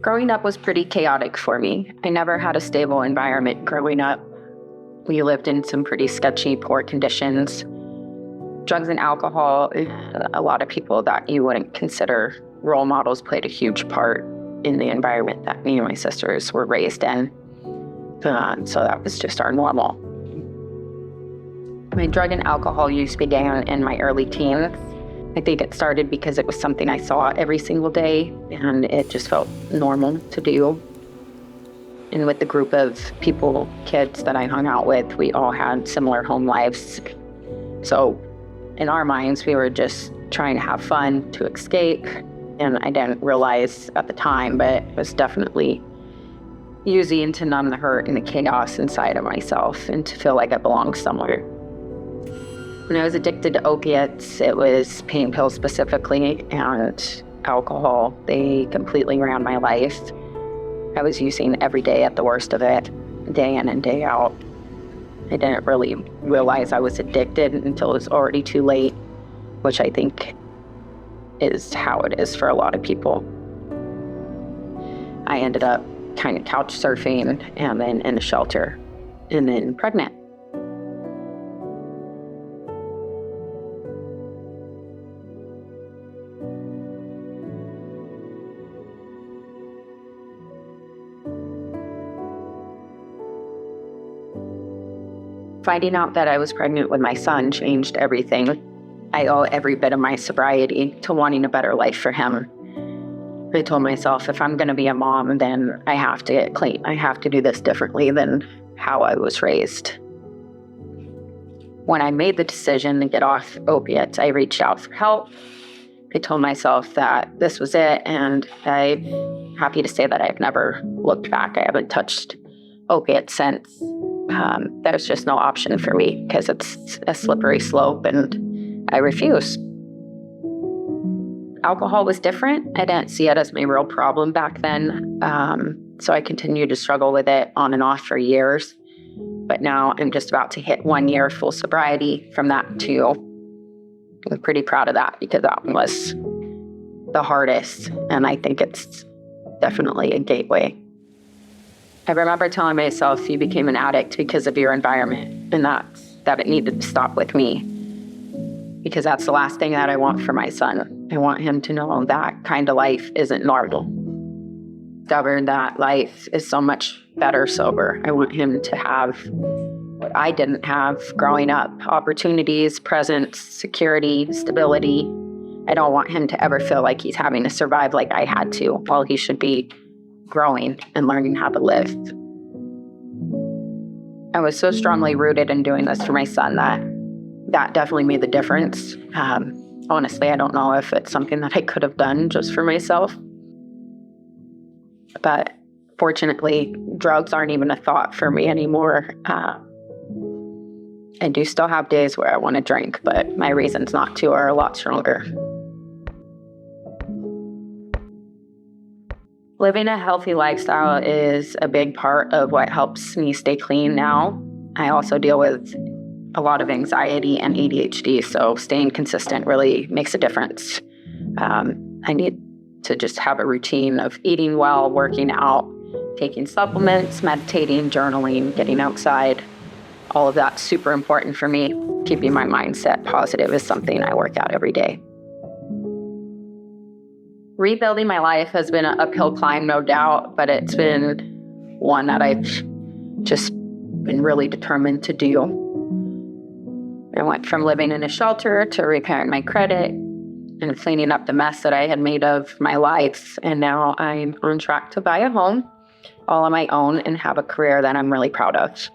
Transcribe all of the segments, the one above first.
Growing up was pretty chaotic for me. I never had a stable environment growing up. We lived in some pretty sketchy, poor conditions. Drugs and alcohol, a lot of people that you wouldn't consider role models played a huge part in the environment that me and my sisters were raised in. So that was just our normal. My drug and alcohol use began in my early teens. I think it started because it was something I saw every single day, and it just felt normal to do. And with the group of kids that I hung out with, we all had similar home lives. So in our minds, we were just trying to have fun, to escape. And I didn't realize at the time, but it was definitely using to numb the hurt and the chaos inside of myself and to feel like I belonged somewhere. When I was addicted to opiates, it was pain pills specifically and alcohol. They completely ran my life. I was using every day at the worst of it, day in and day out. I didn't really realize I was addicted until it was already too late, which I think is how it is for a lot of people. I ended up kind of couch surfing and then in a shelter and then pregnant. Finding out that I was pregnant with my son changed everything. I owe every bit of my sobriety to wanting a better life for him. I told myself, if I'm going to be a mom, then I have to get clean. I have to do this differently than how I was raised. When I made the decision to get off opiates, I reached out for help. I told myself that this was it, and I'm happy to say that I've never looked back. I haven't touched opiates since. There's just no option for me because it's a slippery slope and I refuse. Alcohol was different. I didn't see it as my real problem back then. So I continued to struggle with it on and off for years. But now I'm just about to hit 1 year full sobriety from that too. I'm pretty proud of that because that one was the hardest. And I think it's definitely a gateway. I remember telling myself you became an addict because of your environment and that it needed to stop with me because that's the last thing that I want for my son. I want him to know that kind of life isn't normal. Discovered that life is so much better sober. I want him to have what I didn't have growing up, opportunities, presence, security, stability. I don't want him to ever feel like he's having to survive like I had to while he should be growing and learning how to live. I was so strongly rooted in doing this for my son that definitely made the difference. Honestly, I don't know if it's something that I could have done just for myself. But fortunately, drugs aren't even a thought for me anymore. I do still have days where I want to drink, but my reasons not to are a lot stronger. Living a healthy lifestyle is a big part of what helps me stay clean now. I also deal with a lot of anxiety and ADHD, so staying consistent really makes a difference. I need to just have a routine of eating well, working out, taking supplements, meditating, journaling, getting outside. All of that's super important for me. Keeping my mindset positive is something I work out every day. Rebuilding my life has been an uphill climb, no doubt, but it's been one that I've just been really determined to do. I went from living in a shelter to repairing my credit and cleaning up the mess that I had made of my life. And now I'm on track to buy a home all on my own and have a career that I'm really proud of.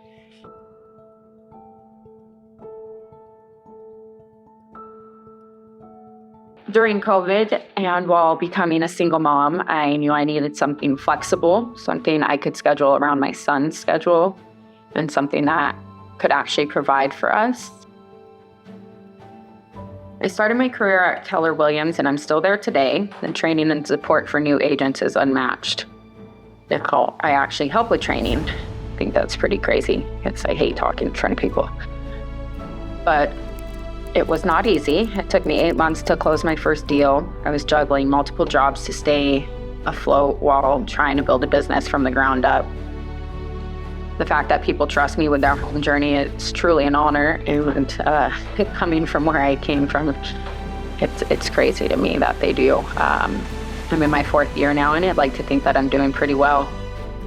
During COVID and while becoming a single mom, I knew I needed something flexible, something I could schedule around my son's schedule, and something that could actually provide for us. I started my career at Keller Williams, and I'm still there today. The training and support for new agents is unmatched. I actually help with training. I think that's pretty crazy because I hate talking in front of people. But it was not easy. It took me 8 months to close my first deal. I was juggling multiple jobs to stay afloat while trying to build a business from the ground up. The fact that people trust me with their home journey is truly an honor, and coming from where I came from, it's crazy to me that they do. I'm in my 4th year now, and I'd like to think that I'm doing pretty well,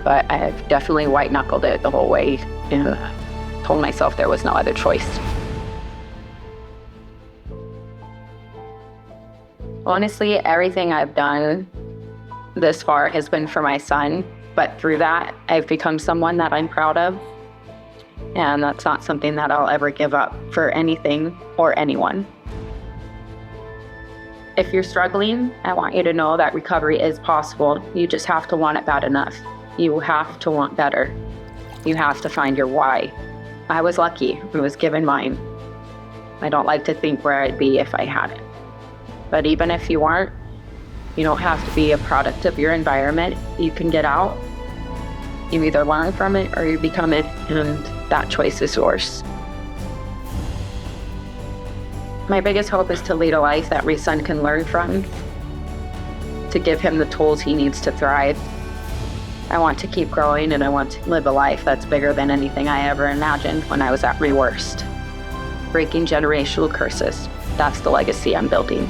but I've definitely white-knuckled it the whole way and told myself there was no other choice. Honestly, everything I've done this far has been for my son, but through that, I've become someone that I'm proud of, and that's not something that I'll ever give up for anything or anyone. If you're struggling, I want you to know that recovery is possible. You just have to want it bad enough. You have to want better. You have to find your why. I was lucky. I was given mine. I don't like to think where I'd be if I hadn't. But even if you aren't, you don't have to be a product of your environment. You can get out. You either learn from it or you become it, and that choice is yours. My biggest hope is to lead a life that my son can learn from, to give him the tools he needs to thrive. I want to keep growing, and I want to live a life that's bigger than anything I ever imagined when I was at my worst. Breaking generational curses. That's the legacy I'm building.